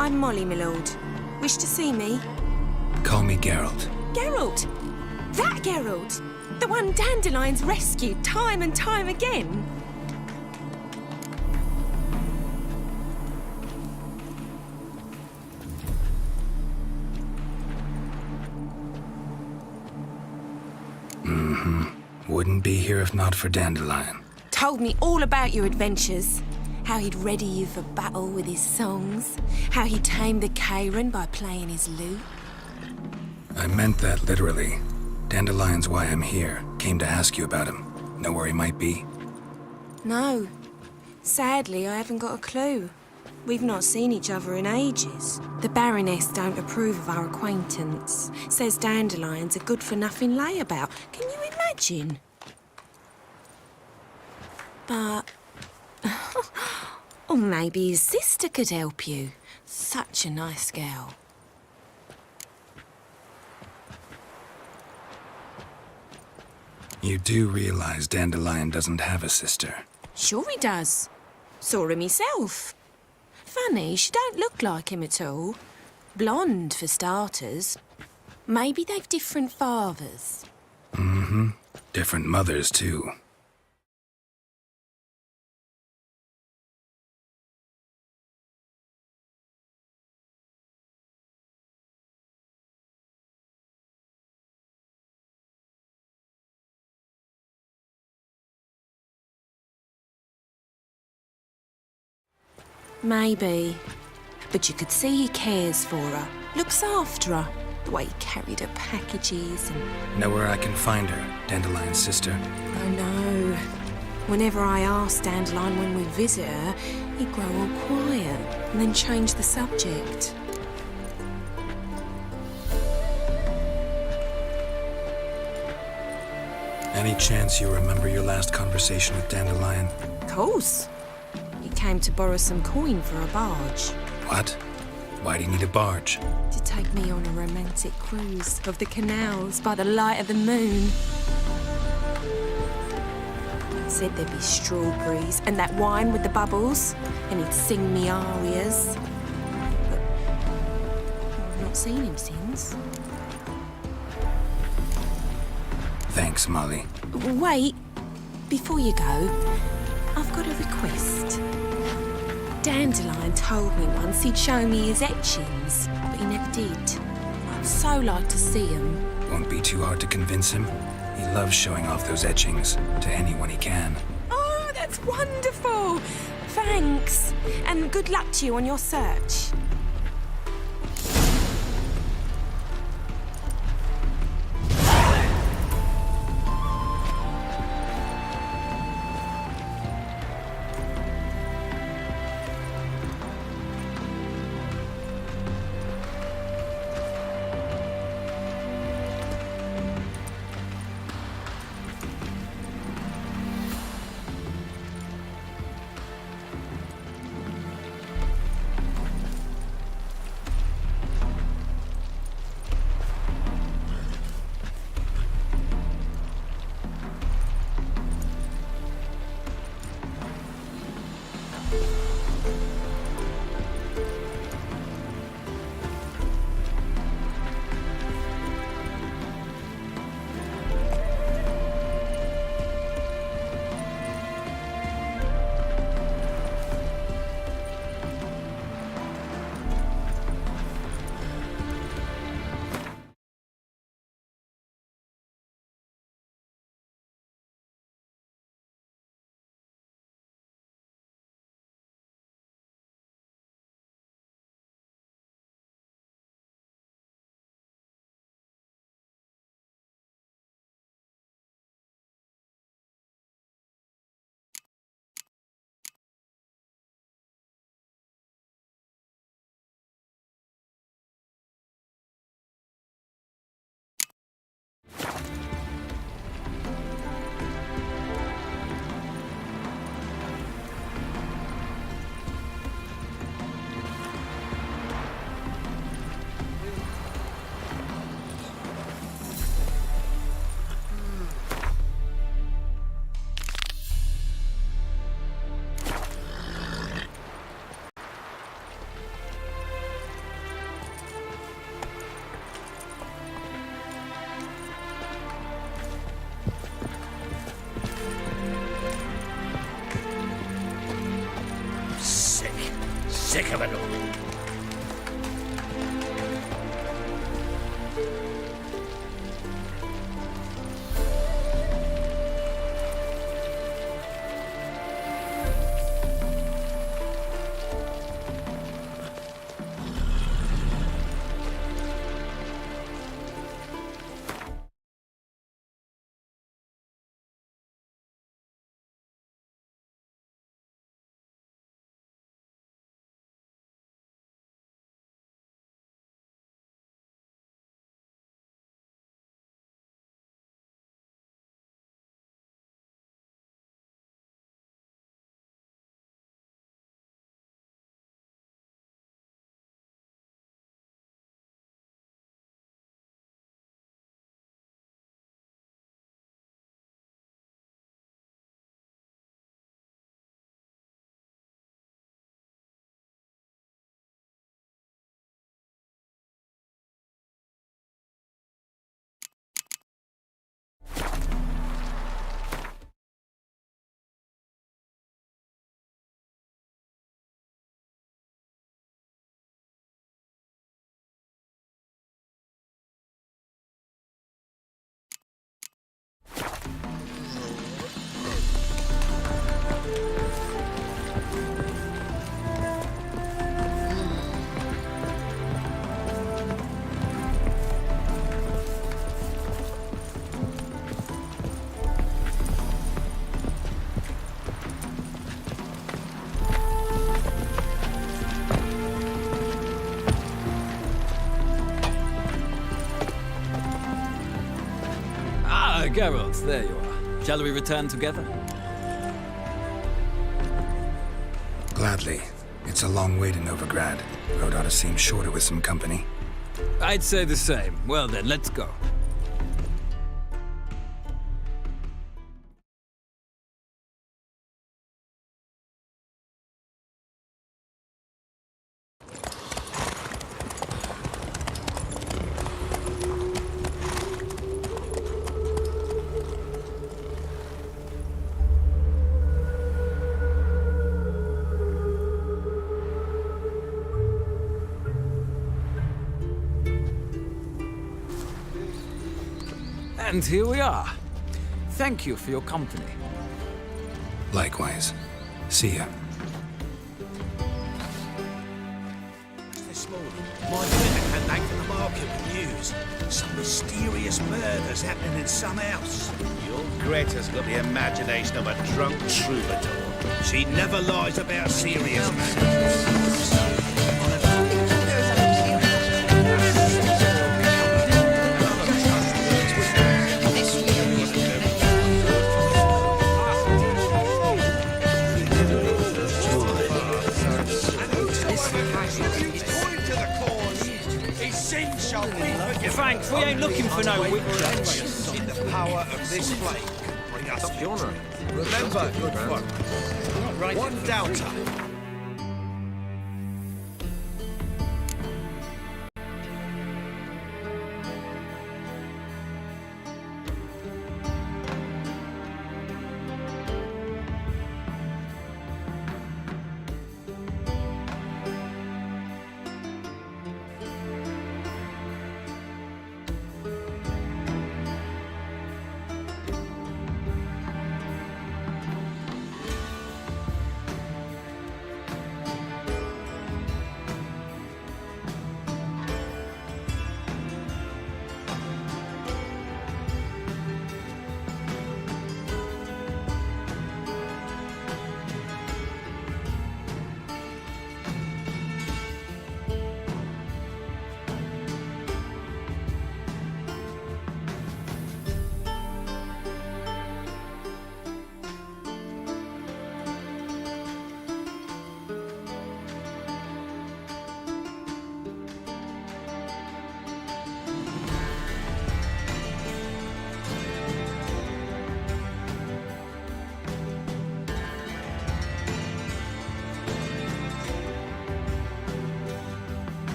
I'm Molly, my lord. Wish to see me? Call me Geralt. Geralt? That Geralt? The one Dandelion's rescued time and time again? Wouldn't be here if not for Dandelion. Told me all about your adventures. How he'd ready you for battle with his songs. How he tamed the Kayran by playing his lute. I meant that literally. Dandelion's why I'm here. Came to ask you about him. Know where he might be? No. Sadly, I haven't got a clue. We've not seen each other in ages. The Baroness don't approve of our acquaintance. Says Dandelion's a good-for-nothing layabout. Can you imagine? But... or maybe his sister could help you. Such a nice girl. You do realize Dandelion doesn't have a sister? Sure he does. Saw him myself. Funny, she don't look like him at all. Blonde, for starters. Maybe they've different fathers. Different mothers, too. Maybe. But you could see he cares for her. Looks after her. The way he carried her packages and... Know where I can find her, Dandelion's sister? I know. Whenever I asked Dandelion when we visit her, he'd grow all quiet and then change the subject. Any chance you remember your last conversation with Dandelion? Of course. He came to borrow some coin for a barge. What? Why do you need a barge? To take me on a romantic cruise of the canals by the light of the moon. Said there'd be strawberries and that wine with the bubbles, and he'd sing me arias. But I've not seen him since. Thanks, Molly. Wait, before you go, I've got a request. Dandelion told me once he'd show me his etchings, but he never did. I'd so like to see them. Won't be too hard to convince him. He loves showing off those etchings to anyone he can. Oh, that's wonderful! Thanks, and good luck to you on your search. Sick of it all. Geralt, there you are. Shall we return together? Gladly. It's a long way to Novigrad. Road ought to seem shorter with some company. I'd say the same. Well then, let's go. And here we are. Thank you for your company. Likewise. See ya. This morning, my dinner came back from the market with news. Some mysterious murders happening in some house. Your Greta's got the imagination of a drunk troubadour. She never lies about serious matters. Thanks, we ain't looking for no witch. In the power of this flame can bring us victory. Remember, good folk, one doubter.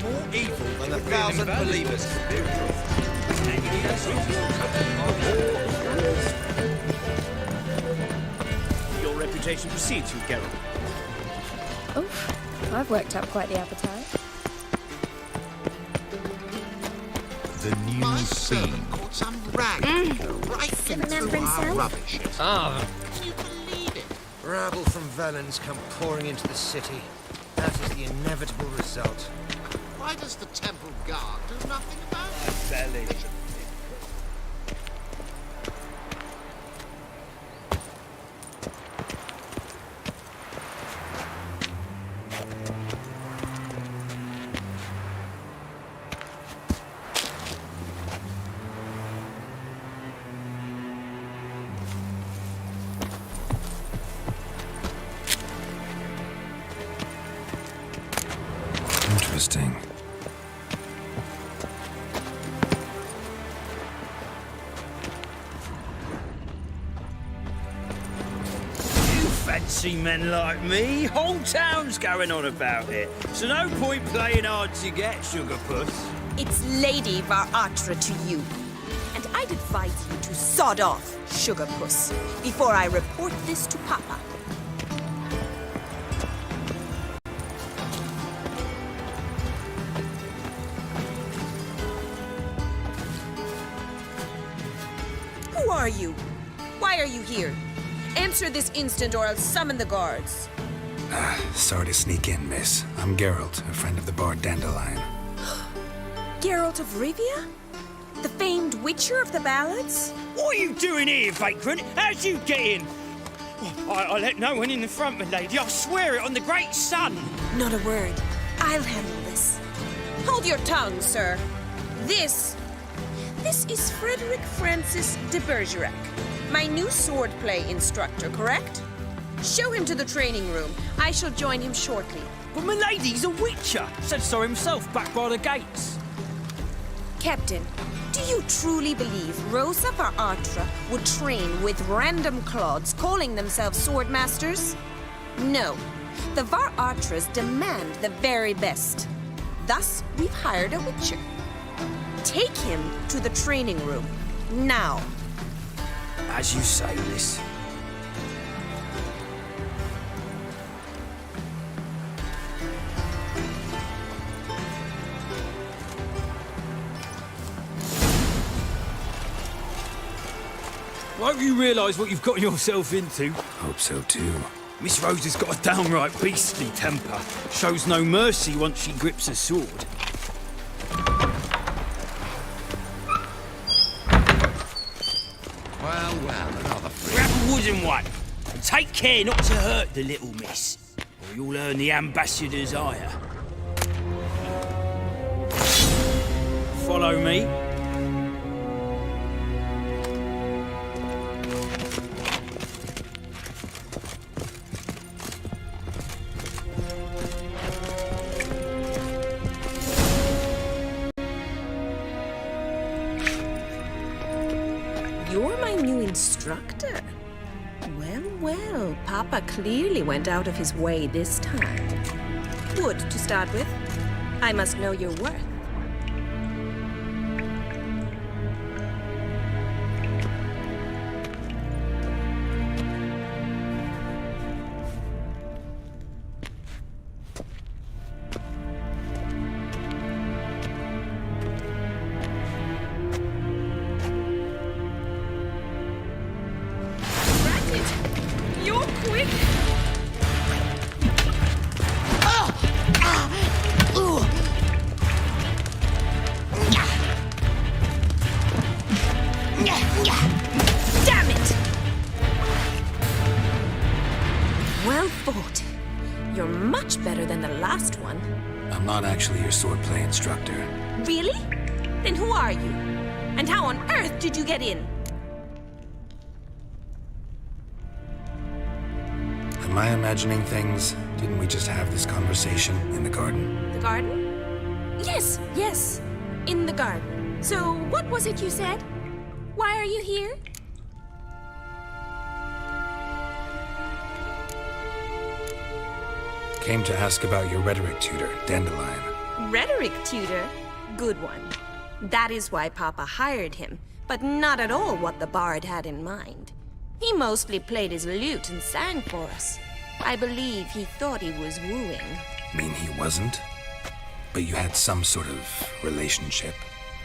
More evil than 1,000 believers. Your reputation precedes you, Geralt. Oof, I've worked up quite the appetite. The new fiend. Some rag right through our rubbish. Can you believe it? Rabble from Valens come pouring into the city. That is the inevitable result. Why does the temple guard do nothing about it? Interesting. Fancy men like me? Whole town's going on about it. So no point playing hard to get, Sugar Puss. It's Lady Var-Atra to you. And I'd advise you to sod off, Sugar Puss, before I report this to Papa. Who are you? Why are you here? Answer this instant or I'll summon the guards. Sorry to sneak in, miss. I'm Geralt, a friend of the bard Dandelion. Geralt of Rivia? The famed witcher of the ballads? What are you doing here, vagrant? How'd you get in? I let no one in the front, my lady. I swear it on the great sun. Not a word. I'll handle this. Hold your tongue, sir. This is Frederick Francis de Bergerac, my new swordplay instructor, correct? Show him to the training room. I shall join him shortly. But my lady's a witcher. Said so himself back by the gates. Captain, do you truly believe Rosa Varatra would train with random clods calling themselves swordmasters? No. The Varatras demand the very best. Thus, we've hired a witcher. Take him to the training room. Now. As you say, miss. Won't you realise what you've gotten yourself into? Hope so too. Miss Rose has got a downright beastly temper. Shows no mercy once she grips a sword. Well, another free. Grab a wooden one. And take care not to hurt the little miss. Or you'll earn the ambassador's ire. Follow me. You're my new instructor? Well, Papa clearly went out of his way this time. Wood, to start with. I must know your worth. You're quick! Damn it! Well fought. You're much better than the last one. I'm not actually your swordplay instructor. Really? Then who are you? And how on earth did you get in? Am I imagining things? Didn't we just have this conversation in the garden? The garden? Yes. In the garden. So, what was it you said? Why are you here? Came to ask about your rhetoric tutor, Dandelion. Rhetoric tutor? Good one. That is why Papa hired him, but not at all what the bard had in mind. He mostly played his lute and sang for us. I believe he thought he was wooing. Mean he wasn't? But you had some sort of relationship?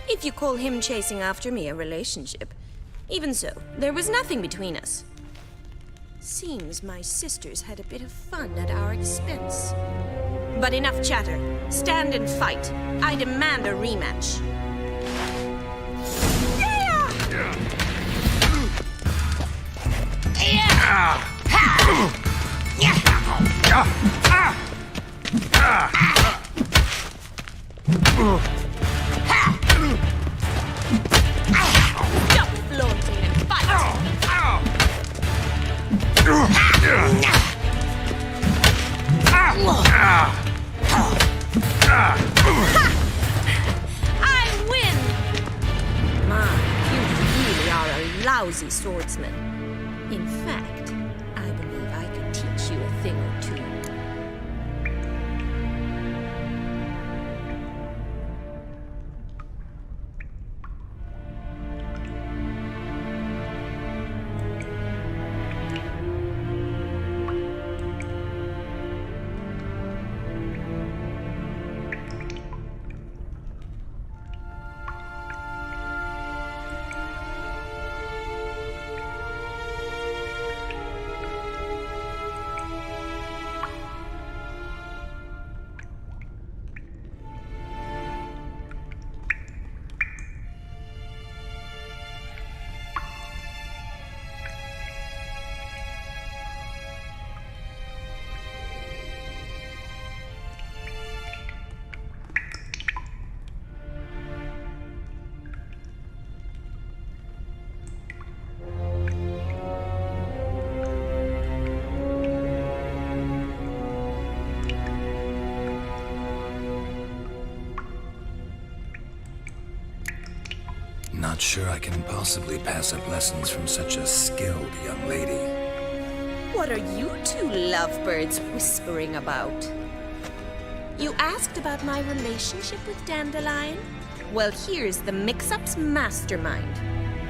If you call him chasing after me a relationship. Even so, there was nothing between us. Seems my sisters had a bit of fun at our expense. But enough chatter. Stand and fight. I demand a rematch. Stop flaunting and fight! I win! Ma, you really are a lousy swordsman. In fact, I believe I could teach you a thing or two. Not sure I can possibly pass up lessons from such a skilled young lady. What are you two lovebirds whispering about? You asked about my relationship with Dandelion? Well, here's the mix-up's mastermind.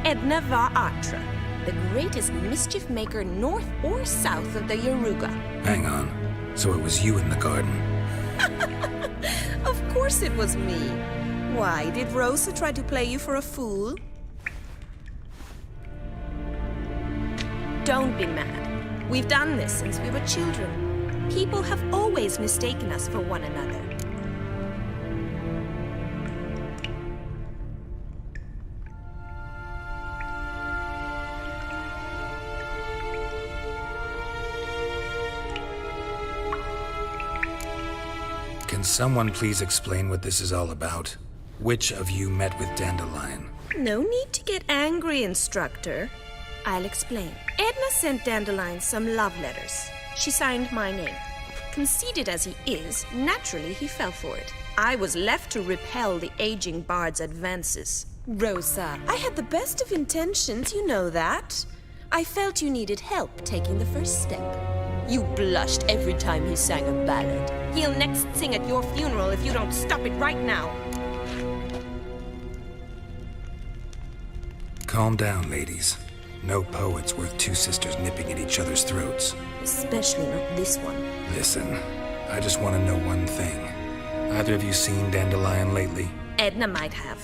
Edna var Atra, the greatest mischief maker north or south of the Yaruga. Hang on. So it was you in the garden? Of course it was me. Why, did Rosa try to play you for a fool? Don't be mad. We've done this since we were children. People have always mistaken us for one another. Can someone please explain what this is all about? Which of you met with Dandelion? No need to get angry, instructor. I'll explain. Edna sent Dandelion some love letters. She signed my name. Conceited as he is, naturally he fell for it. I was left to repel the aging bard's advances. Rosa, I had the best of intentions, you know that. I felt you needed help taking the first step. You blushed every time he sang a ballad. He'll next sing at your funeral if you don't stop it right now. Calm down, ladies. No poet's worth two sisters nipping at each other's throats. Especially not this one. Listen, I just want to know one thing. Either of you seen Dandelion lately? Edna might have.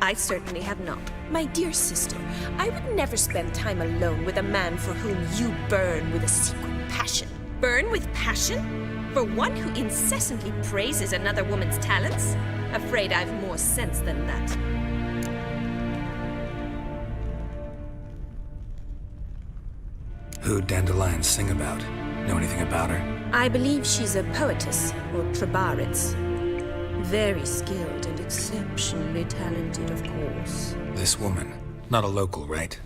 I certainly have not. My dear sister, I would never spend time alone with a man for whom you burn with a secret passion. Burn with passion? For one who incessantly praises another woman's talents? Afraid I've more sense than that. Who'd Dandelion sing about? Know anything about her? I believe she's a poetess, or Trebaritz. Very skilled and exceptionally talented, of course. This woman. Not a local, right?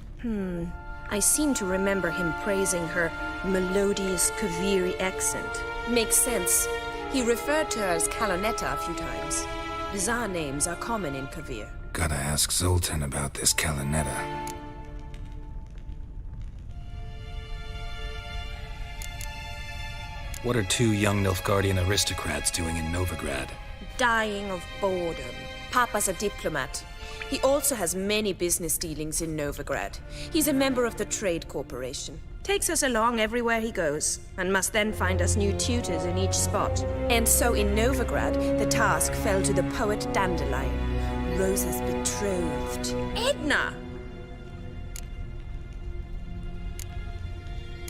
I seem to remember him praising her melodious Kaviri accent. Makes sense. He referred to her as Kalonetta a few times. Bizarre names are common in Kavir. Gotta ask Zoltan about this Kalonetta. What are two young Nilfgaardian aristocrats doing in Novigrad? Dying of boredom. Papa's a diplomat. He also has many business dealings in Novigrad. He's a member of the Trade Corporation. Takes us along everywhere he goes, and must then find us new tutors in each spot. And so in Novigrad, the task fell to the poet Dandelion, Rosa's betrothed. Edna!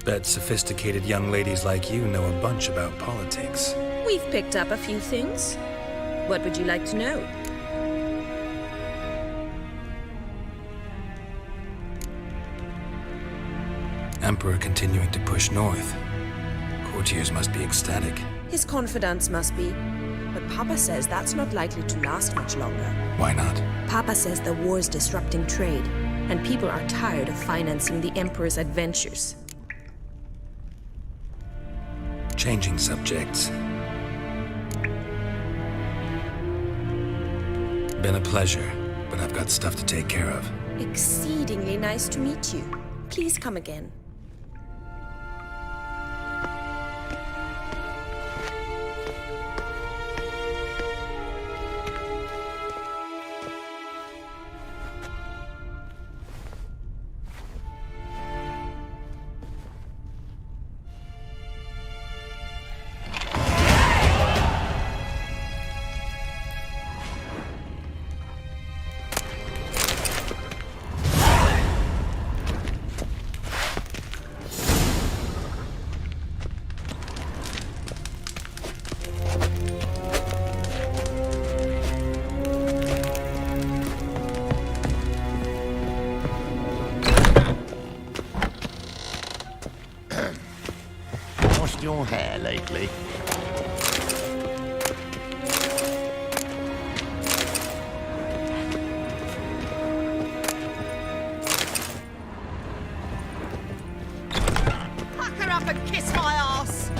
Bet sophisticated young ladies like you know a bunch about politics. We've picked up a few things. What would you like to know? Emperor continuing to push north. Courtiers must be ecstatic. His confidants must be. But Papa says that's not likely to last much longer. Why not? Papa says the war's disrupting trade, and people are tired of financing the Emperor's adventures. Changing subjects. Been a pleasure, but I've got stuff to take care of. Exceedingly nice to meet you. Please come again. Washed your hair lately? Pack her up and kiss my ass!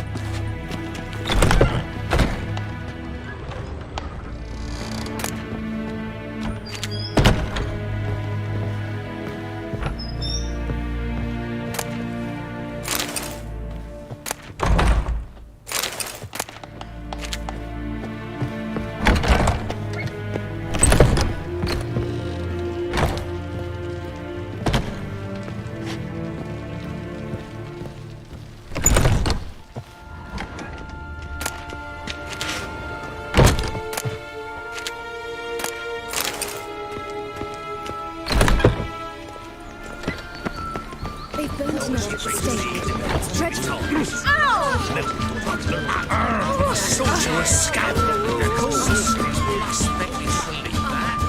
another mistake. It's dreadful. Sorcerer's scab! Of course! We expect you to believe that.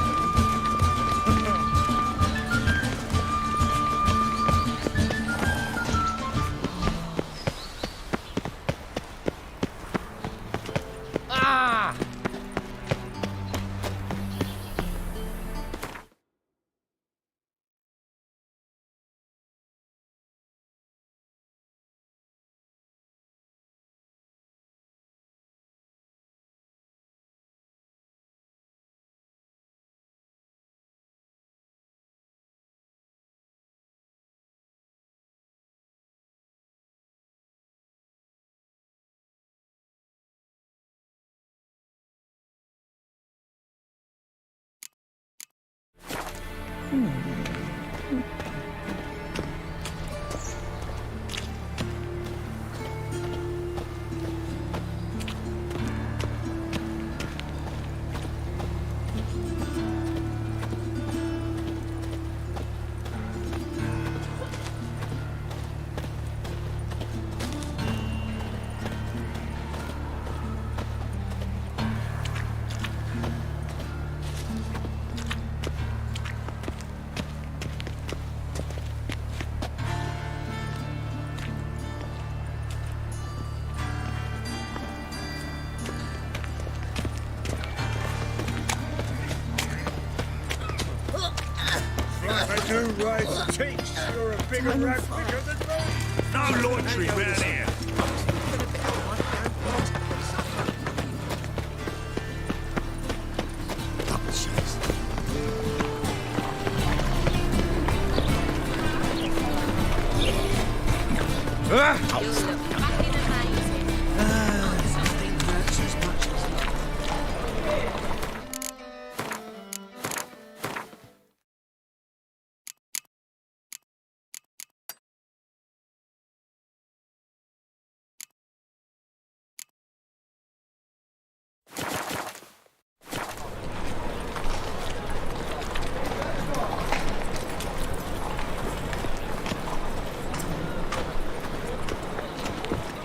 You're a bigger rat picker than me. No laundry round here.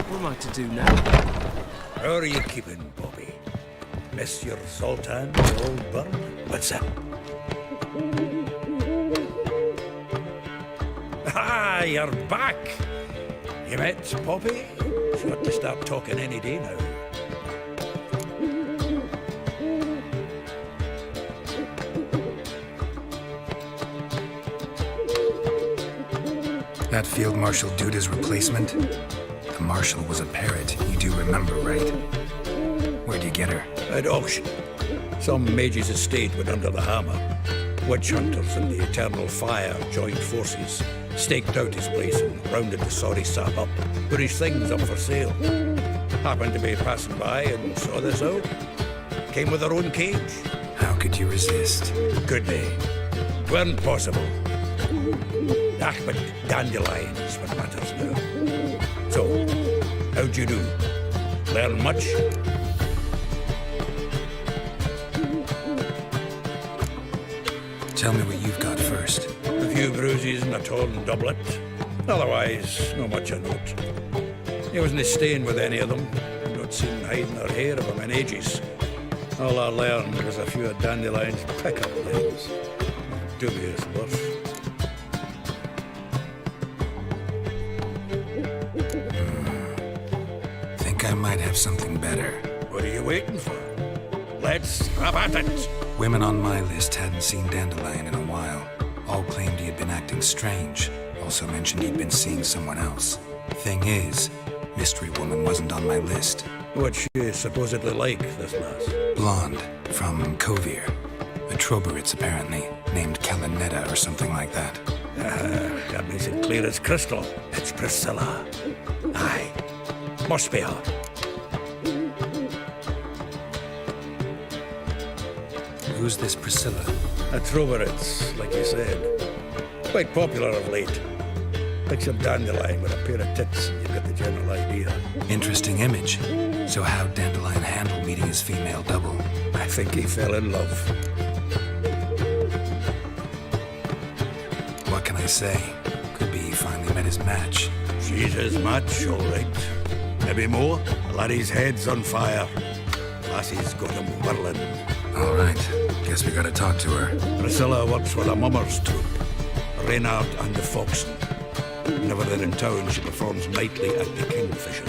What am I to do now? How are you keeping, Bobby? Miss your Sultan, your old burn? What's up? Ah, you're back! You met Poppy? She ought to start talking any day now. That Field Marshal Duda's replacement? The Marshal was a parrot, you do remember, right? Where'd you get her? At auction. Some mage's estate went under the hammer. Witch hunters and the Eternal Fire joined forces, staked out his place and rounded the sorry sap up, put his things up for sale. Happened to be passing by and saw this out. Came with her own cage. How could you resist? Could be. Weren't possible. Ah, but dandelion is what matters now. So, how'd you do? Learn much? Tell me what you've got first. A few bruises and a torn doublet. Otherwise, not much of note. He wasn't staying with any of them. Not seen hiding or hair of him in ages. All I learned was a few of Dandelion's pickup lines. Dubious worth. Think I might have something better. What are you waiting for? Let's have at it! Women on my list hadn't seen Dandelion in a while. All claimed he had been acting strange. Also mentioned he'd been seeing someone else. Thing is, Mystery Woman wasn't on my list. What's she supposedly like, this lass? Blonde, from Kovir. A Troberitz, apparently, named Kalanetta or something like that. That makes it clear as crystal. It's Priscilla. Aye. Must be her. Who's this Priscilla? A Troberitz, like you said. Quite popular of late. Picture Dandelion with a pair of tits, and you've got the general idea. Interesting image. So how'd Dandelion handle meeting his female double? I think he fell in love. What can I say? Could be finally met his match. She's his match, all right. Maybe more. Laddie's head's on fire. Lassie's got him whirling. All right. Guess we gotta talk to her. Priscilla works with a mummers troupe. Reynard and the Foxen. Whenever they're in town, she performs nightly at the Kingfisher.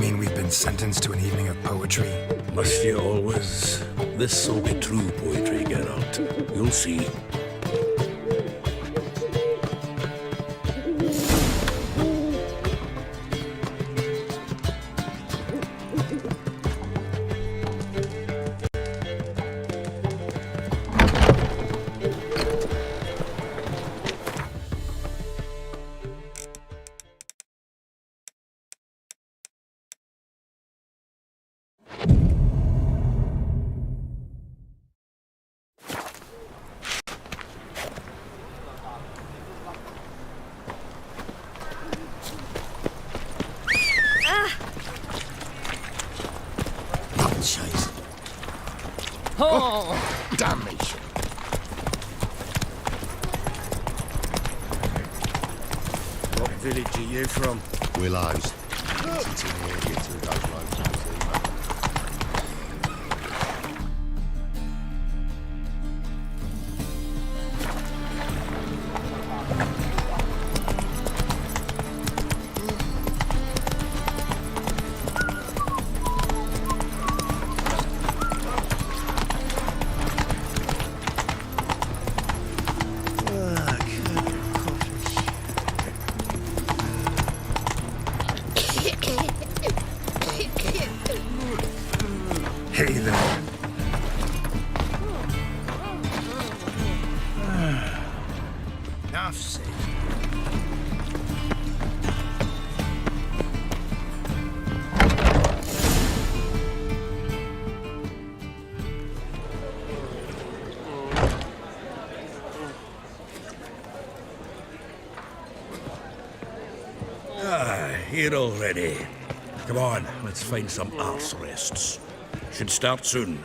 Mean we've been sentenced to an evening of poetry? Must you always? This'll be true poetry, Geralt. You'll see. Oh, damnation. What village are you from? Willows. It's in the area to those locals, Hey there. Enough said. Here already. Come on, let's find some arse rests. Should start soon.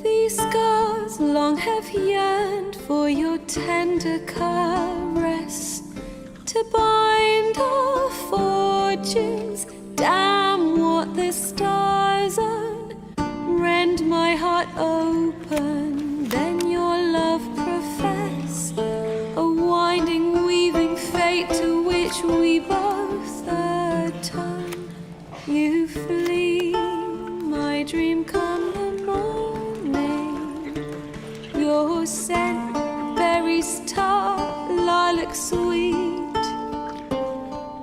These scars long have yearned for your tender caress, to bind our fortunes. Damn what the stars own. Rend my heart open, then your love profess, a winding, weaving fate to which we both atone. You flee, my dream come the morning. Your scent, berries tart, lilac sweet,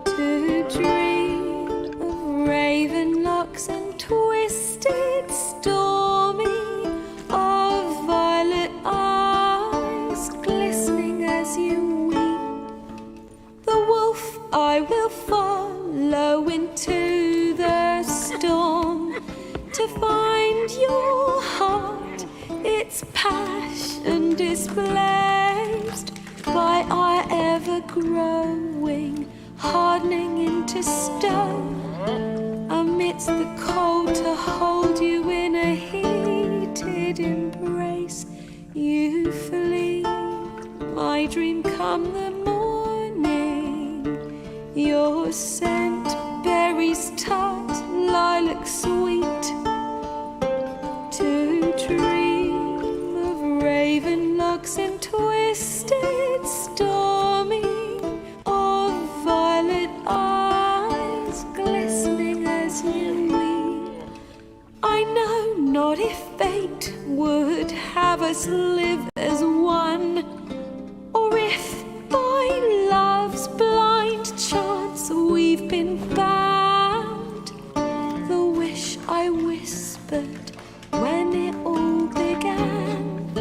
to dream of raven locks and twisted stormy, of violet eyes glistening as you weep. The wolf I will follow into the storm, to find your heart, its passion displaced by our ever-growing, hardening into stone. Amidst the cold, to hold you in a heated embrace. You flee, my dream come the morning. Your scent, berries tart, lilac sweet, to dream of raven locks and twisted stormy, not if fate would have us live as one, or if by love's blind chance we've been bound. The wish I whispered when it all began,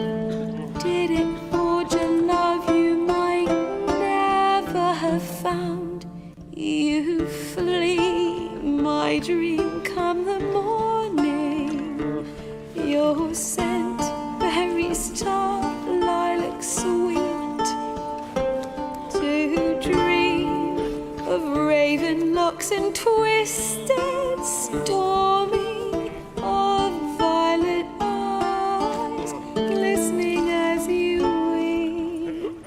did it forge a love you might never have found? You flee my dream come the morning, your scent berries tart, lilac sweet, to dream of raven locks and twisted stormy, of violet eyes glistening as you weep.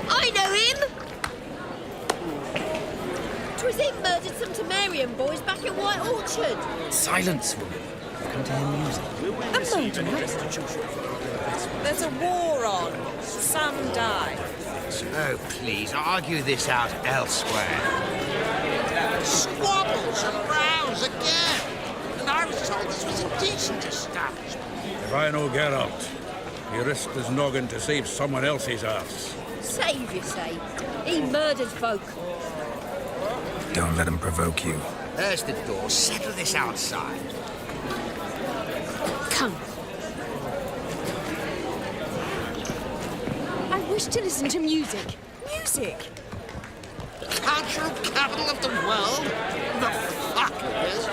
I know him! 'Twas him murdered some Temerian boys back at White Orchard. Silence, woman. Come to hear music. A murderer? There's a war on. Some die. Oh, please, argue this out elsewhere. Squabbles and rows again. And I was told this was a decent establishment. If I know Geralt, he risked his noggin to save someone else's arse. Save, you say? He murdered folk. Don't let him provoke you. There's the door. Settle this outside. Come. I wish to listen to music. Music? Cultural capital of the world? The fuck it is.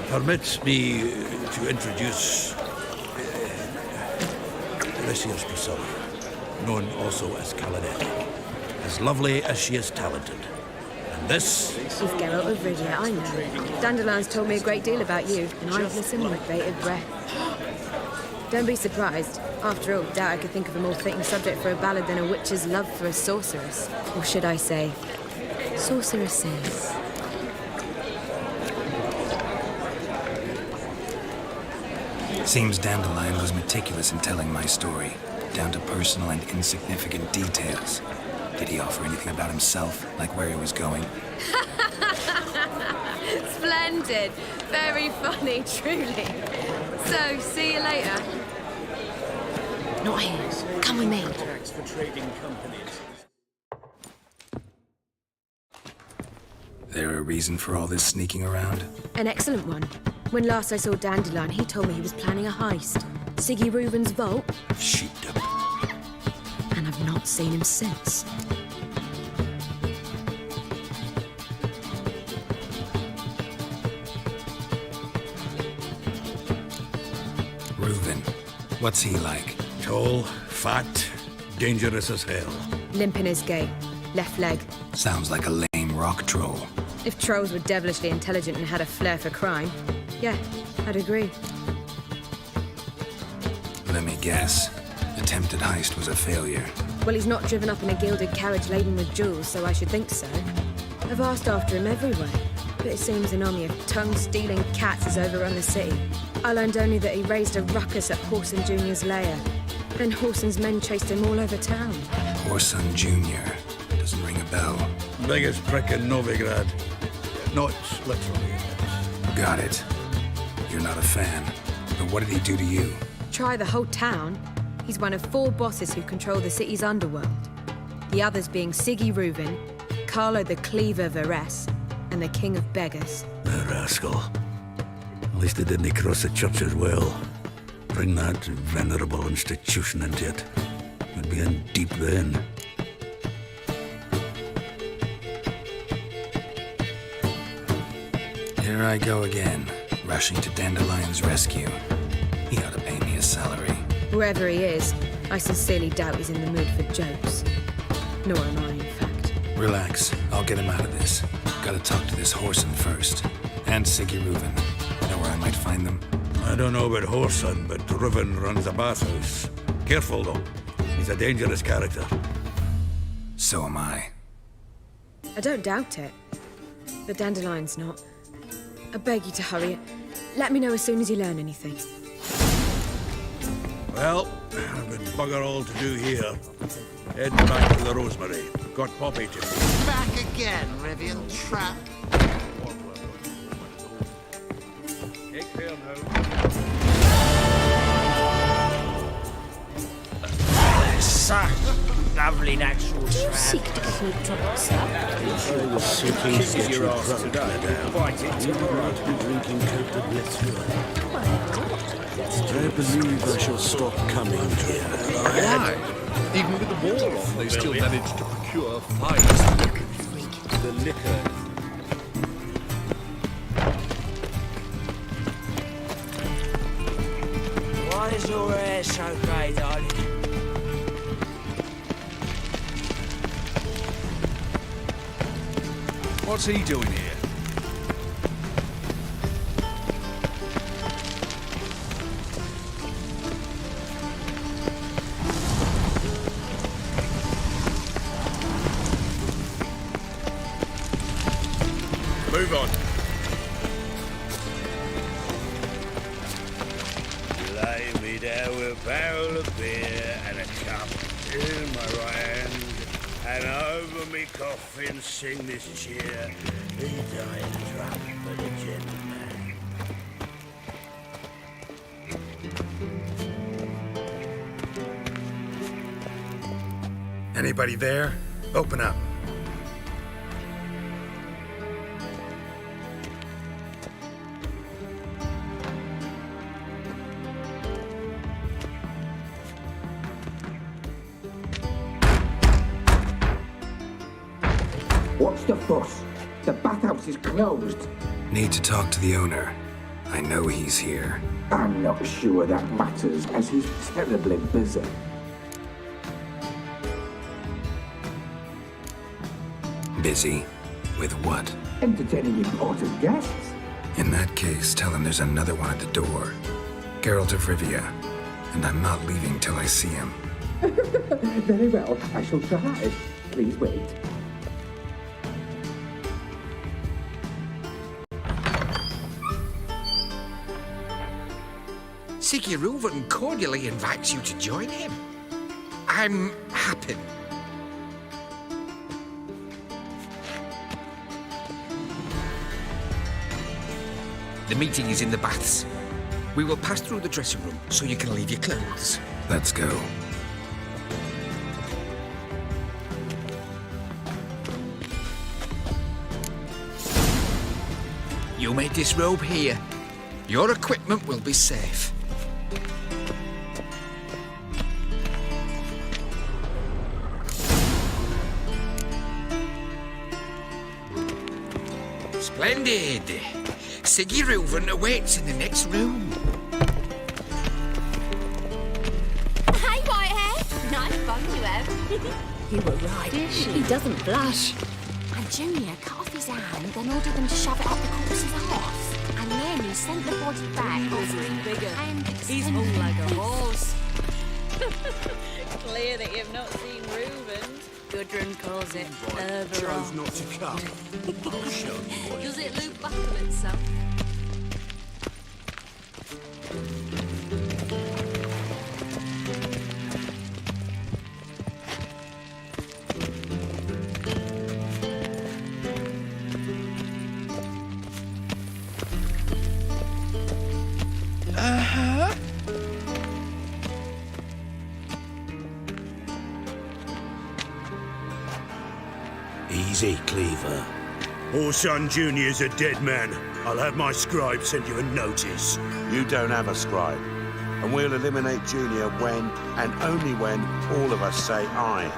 Permit me to introduce Lysias Priscilla, known also as Caladette. As lovely as she is talented. And this... Is Geralt of Rivia, I know. Dandelion's told me a great deal about you, and I've listened with bated breath. Don't be surprised. After all, doubt I could think of a more fitting subject for a ballad than a witch's love for a sorceress. Or should I say, sorceresses. Seems Dandelion was meticulous in telling my story, down to personal and insignificant details. Did he offer anything about himself, like where he was going? Splendid. Very funny, truly. So, see you later. Not here. Come with me. For trading companies. There a reason for all this sneaking around? An excellent one. When last I saw Dandelion, he told me he was planning a heist. Siggy Reuven's vault, Sheepdom. and I've not seen him since. Reuven. What's he like? Tall, fat, dangerous as hell. Limp in his gait, left leg. Sounds like a lame rock troll. If trolls were devilishly intelligent and had a flair for crime, yeah, I'd agree. Let me guess. Attempted heist was a failure. Well, he's not driven up in a gilded carriage laden with jewels, so I should think so. I've asked after him everywhere, but it seems an army of tongue-stealing cats has overrun the city. I learned only that he raised a ruckus at Horson Jr.'s lair, and Horson's men chased him all over town. Horson Jr. Doesn't ring a bell. Biggest prick in Novigrad. Not literally. Got it. You're not a fan. But what did he do to you? Try the whole town. He's one of 4 bosses who control the city's underworld. The others being Siggy Reuven, Carlo the Cleaver Varese, and the King of Beggars. The rascal. At least they didn't cross the church as well. Bring that venerable institution into it. We'd be in deep then. Here I go again, rushing to Dandelion's rescue. He ought to pay me a salary. Whoever he is, I sincerely doubt he's in the mood for jokes. Nor am I, in fact. Relax. I'll get him out of this. Gotta talk to this Horson first. And Siggy Reuven. Know where I might find them? I don't know about Horson, but Reuven runs a bathhouse. Careful, though. He's a dangerous character. So am I. I don't doubt it. But Dandelion's not. I beg you to hurry it. Let me know as soon as you learn anything. Well, I've got bugger all to do here. Heading back to the Rosemary. Got Poppy to see. Back again, Rivian Trap. Take care now. Lovely natural trap. Seek to keep drops up. Kisses your ass today. Fight it tomorrow. Drinking coated with My God. I believe I shall stop coming here. Why? Even with the war on, they still manage to procure fine the liquor. Why is your hair so grey, darling? What's he doing here? Move on. Lay me down with a barrel of beer and a cup in my right hand, and over me coffin sing this cheer. He died drunk but a gentleman. Anybody there? Open up. What's the fuss? The bathhouse is closed. Need to talk to the owner. I know he's here. I'm not sure that matters, as he's terribly busy. Busy? With what? Entertaining important guests. In that case, tell him there's another one at the door. Geralt of Rivia. And I'm not leaving till I see him. Very well, I shall try. Please wait. Siggy Reuven cordially invites you to join him. I'm happy. The meeting is in the baths. We will pass through the dressing room so you can leave your clothes. Let's go. You may disrobe here. Your equipment will be safe. Splendid! Siggy Reuven awaits in the next room. Hey, Whitehair. Nice bum you have. You were right. He doesn't blush. And Junior cut off his hand, then ordered them to shove it up the corpse's arse. And then he sent the body back over in bigger. And He's hung like a horse. Clear that you've not seen Reuben. Gudrun calls it Chose not to come. I'll show you what. Does it loop back of itself? Easy, Cleaver. Orson Jr.'s a dead man. I'll have my scribe send you a notice. You don't have a scribe. And we'll eliminate Junior when, and only when, all of us say aye.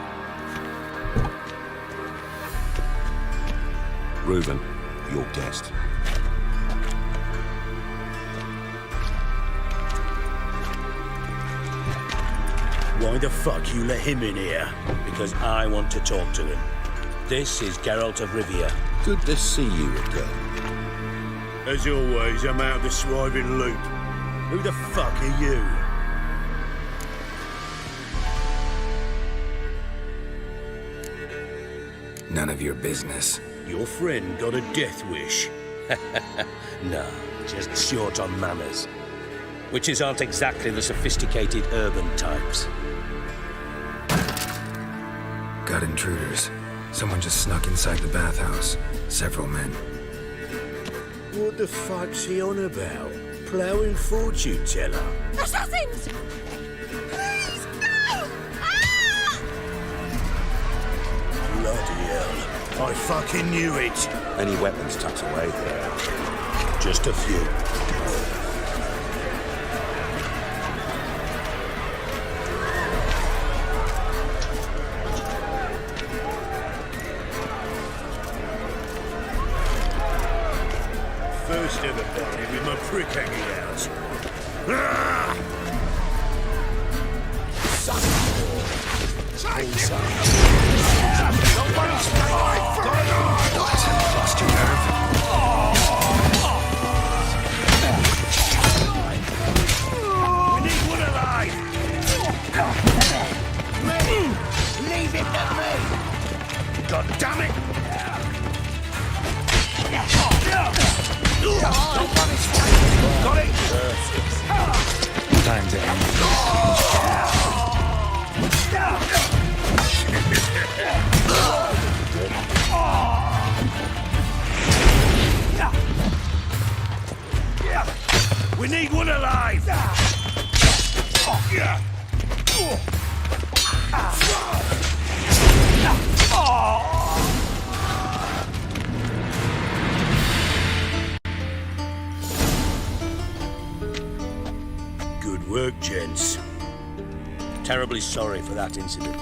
Reuven, your guest. Why the fuck you let him in here? Because I want to talk to him. This is Geralt of Rivia. Good to see you again. As always, I'm out of the swiving loop. Who the fuck are you? None of your business. Your friend got a death wish. No, just short on manners. Witches aren't exactly the sophisticated urban types. Got intruders. Someone just snuck inside the bathhouse. Several men. What the fuck's he on about? Ploughing fortune teller? Assassins! Please, no! Ah! Bloody hell. I fucking knew it. Any weapons tucked away? Just a few. First ever party with my prick hanging out. Ah! Lost your nerve? We need one alive! Leave it to me! God damn it! Got it! Time to end. We need one alive! Good work, gents. Terribly sorry for that incident.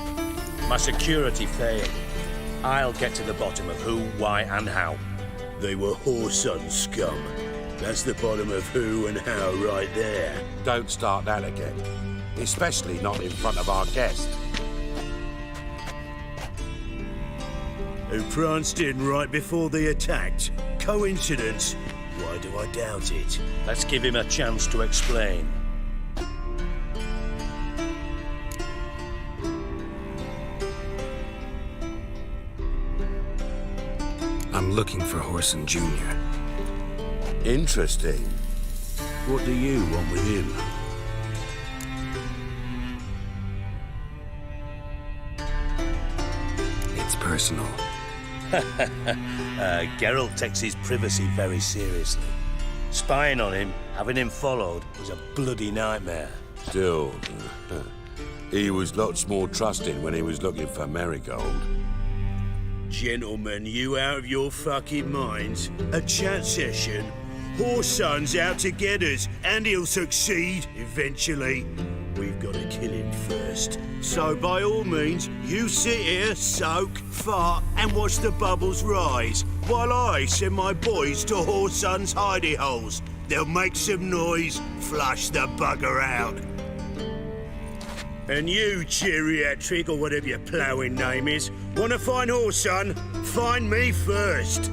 My security failed. I'll get to the bottom of who, why, and how. They were whoreson scum. That's the bottom of who and how right there. Don't start that again. Especially not in front of our guest. Who pranced in right before they attacked. Coincidence? Why do I doubt it? Let's give him a chance to explain. I'm looking for Whoreson Jr. Interesting. What do you want with him? It's personal. Geralt takes his privacy very seriously. Spying on him, having him followed, was a bloody nightmare. Still, he was lots more trusting when he was looking for Marigold. gentlemen, you out of your fucking minds? A chat session? Whoreson's out to get us, and he'll succeed eventually. We've got to kill him first. So by all means, you sit here, soak, fart, and watch the bubbles rise, while I send my boys to Whoreson's hidey holes. They'll make some noise, flush the bugger out. And you, geriatric, or whatever your ploughing name is, want to find Whoreson? Find me first.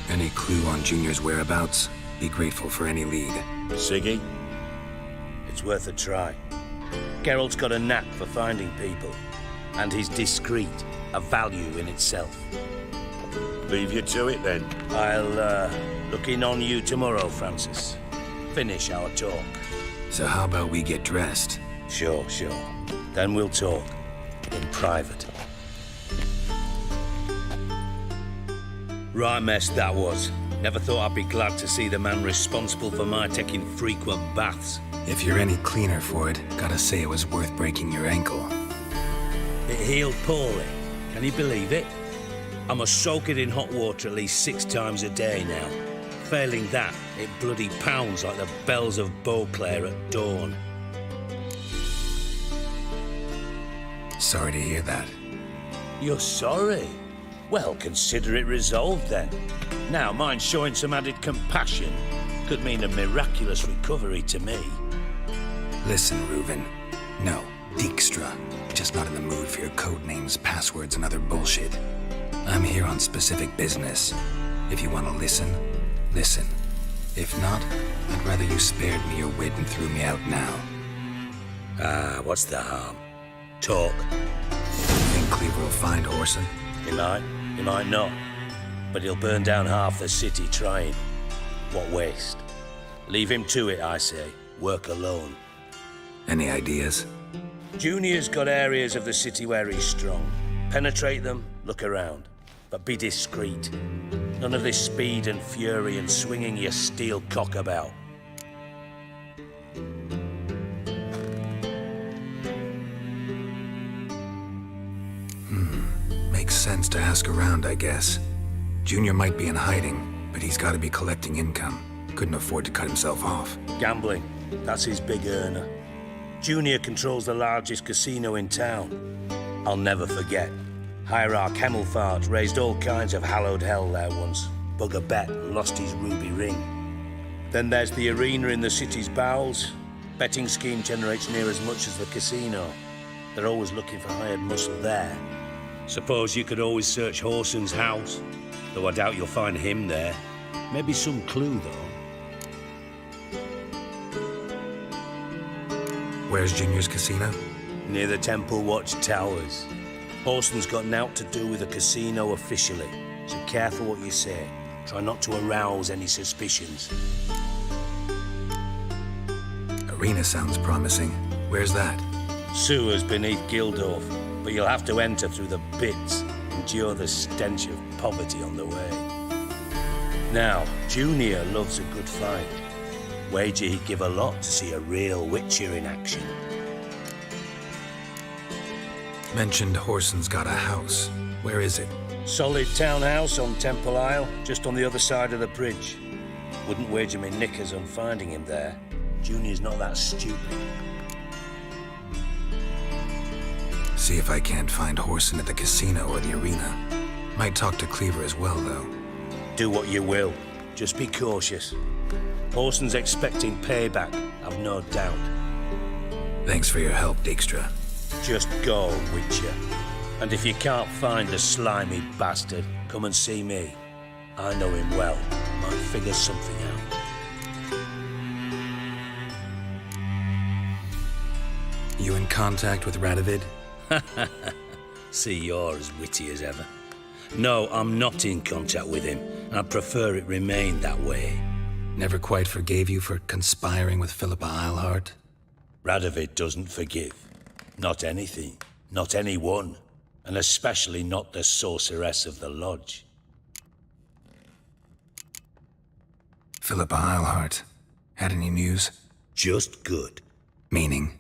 Any clue on Junior's whereabouts? Be grateful for any lead. Siggy, it's worth a try. Geralt's got a knack for finding people, and he's discreet, a value in itself. Leave you to it, then. I'll, look in on you tomorrow, Francis. Finish our talk. So how about we get dressed? Sure. Then we'll talk. In private. Right mess that was. Never thought I'd be glad to see the man responsible for my taking frequent baths. If you're any cleaner for it, gotta say it was worth breaking your ankle. It healed poorly. Can you believe it? I must soak it in hot water at least 6 times a day now. Failing that, it bloody pounds like the bells of Beauclair at dawn. Sorry to hear that. You're sorry? Well, consider it resolved then. Now, mind showing some added compassion could mean a miraculous recovery to me. Listen, Reuven. No, Dijkstra. Just not in the mood for your code names, passwords, and other bullshit. I'm here on specific business. If you want to listen, listen. If not, I'd rather you spared me your wit and threw me out now. What's the harm? Talk. Think Cleaver will find Whoreson? He might not. But he'll burn down half the city trying. What waste? Leave him to it, I say. Work alone. Any ideas? Junior's got areas of the city where he's strong. Penetrate them, look around. But be discreet. None of this speed and fury and swinging your steel cock about. Makes sense to ask around, I guess. Junior might be in hiding, but he's got to be collecting income. Couldn't afford to cut himself off. Gambling. That's his big earner. Junior controls the largest casino in town. I'll never forget. Hierarch Hemmelfart raised all kinds of hallowed hell there once. Bugger bet and lost his ruby ring. Then there's the arena in the city's bowels. Betting scheme generates near as much as the casino. They're always looking for hired muscle there. Suppose you could always search Whoreson's house, though I doubt you'll find him there. Maybe some clue, though. Where's Junior's casino? Near the Temple Watch Towers. Whoreson's got naught to do with the casino officially, so careful what you say. Try not to arouse any suspicions. Arena sounds promising. Where's that? Sewers beneath Gildorf, but you'll have to enter through the bits, endure the stench of poverty on the way. Now, Junior loves a good fight. Wager he'd give a lot to see a real Witcher in action. Mentioned Whoreson's got a house. Where is it? Solid townhouse on Temple Isle, just on the other side of the bridge. Wouldn't wager me knickers on finding him there. Junior's not that stupid. See if I can't find Whoreson at the casino or the arena. Might talk to Cleaver as well, though. Do what you will. Just be cautious. Whoreson's expecting payback, I've no doubt. Thanks for your help, Dijkstra. Just go, Witcher. And if you can't find the slimy bastard, come and see me. I know him well. Might figure something out. You in contact with Radovid? See, you're as witty as ever. No, I'm not in contact with him. I prefer it remain that way. Never quite forgave you for conspiring with Philippa Eilhart? Radovid doesn't forgive. Not anything. Not anyone. And especially not the sorceress of the lodge. Philippa Eilhart. Had any news? Just good. Meaning?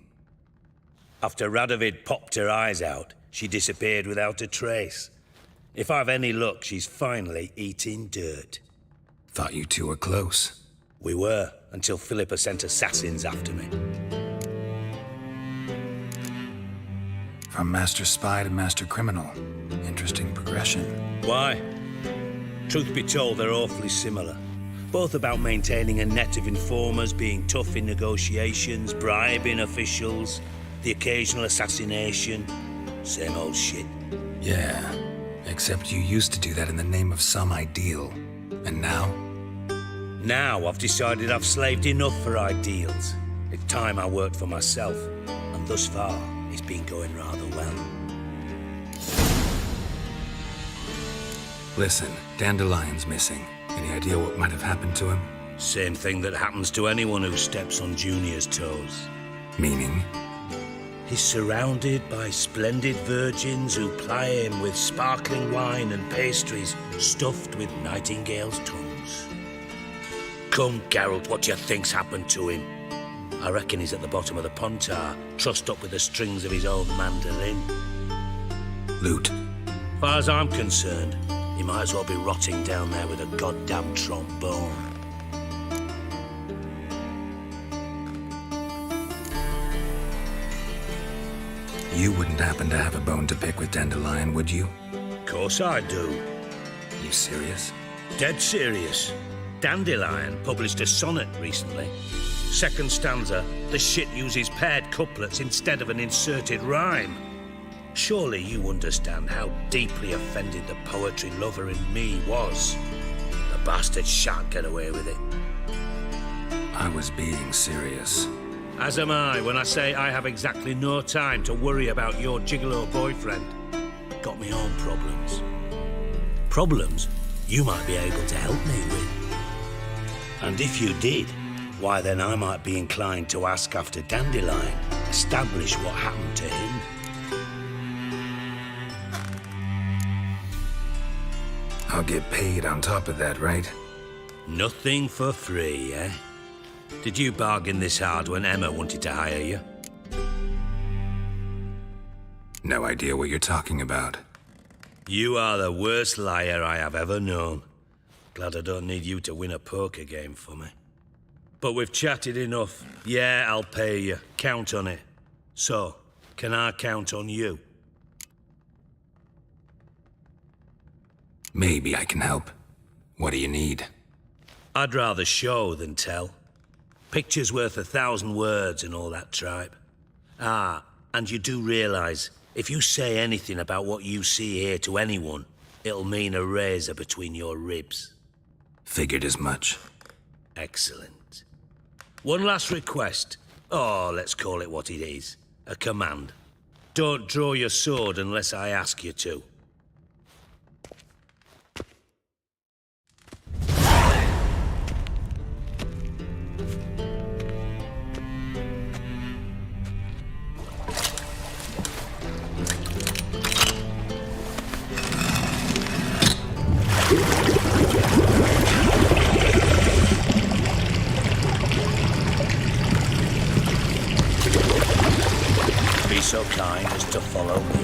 After Radovid popped her eyes out, she disappeared without a trace. If I've any luck, she's finally eating dirt. Thought you two were close. We were, until Philippa sent assassins after me. From master spy to master criminal. Interesting progression. Why? Truth be told, they're awfully similar. Both about maintaining a net of informers, being tough in negotiations, bribing officials, the occasional assassination. Same old shit. Yeah, except you used to do that in the name of some ideal. And now? Now I've decided I've slaved enough for ideals. It's time I worked for myself. And thus far, it's been going rather well. Listen, Dandelion's missing. Any idea what might have happened to him? Same thing that happens to anyone who steps on Junior's toes. Meaning? He's surrounded by splendid virgins who ply him with sparkling wine and pastries stuffed with nightingales' tongues. Come, Geralt, what do you think's happened to him? I reckon he's at the bottom of the Pontar, trussed up with the strings of his own mandolin. Loot? Far as I'm concerned, he might as well be rotting down there with a goddamn trombone. You wouldn't happen to have a bone to pick with Dandelion, would you? Course I do. You serious? Dead serious. Dandelion published a sonnet recently. Second stanza, the shit uses paired couplets instead of an inserted rhyme. Surely you understand how deeply offended the poetry lover in me was. The bastard shan't get away with it. I was being serious. As am I when I say I have exactly no time to worry about your gigolo boyfriend. Got me own problems. Problems you might be able to help me with. And if you did, why then I might be inclined to ask after Dandelion, establish what happened to him. I'll get paid on top of that, right? Nothing for free, eh? Did you bargain this hard when Emma wanted to hire you? No idea what you're talking about. You are the worst liar I have ever known. Glad I don't need you to win a poker game for me. But we've chatted enough. Yeah, I'll pay you. Count on it. So, can I count on you? Maybe I can help. What do you need? I'd rather show than tell. Picture's worth 1,000 words and all that tripe. Ah, and you do realise, if you say anything about what you see here to anyone, it'll mean a razor between your ribs. Figured as much. Excellent. One last request. Oh, let's call it what it is. A command. Don't draw your sword unless I ask you to. Be so kind as to follow me.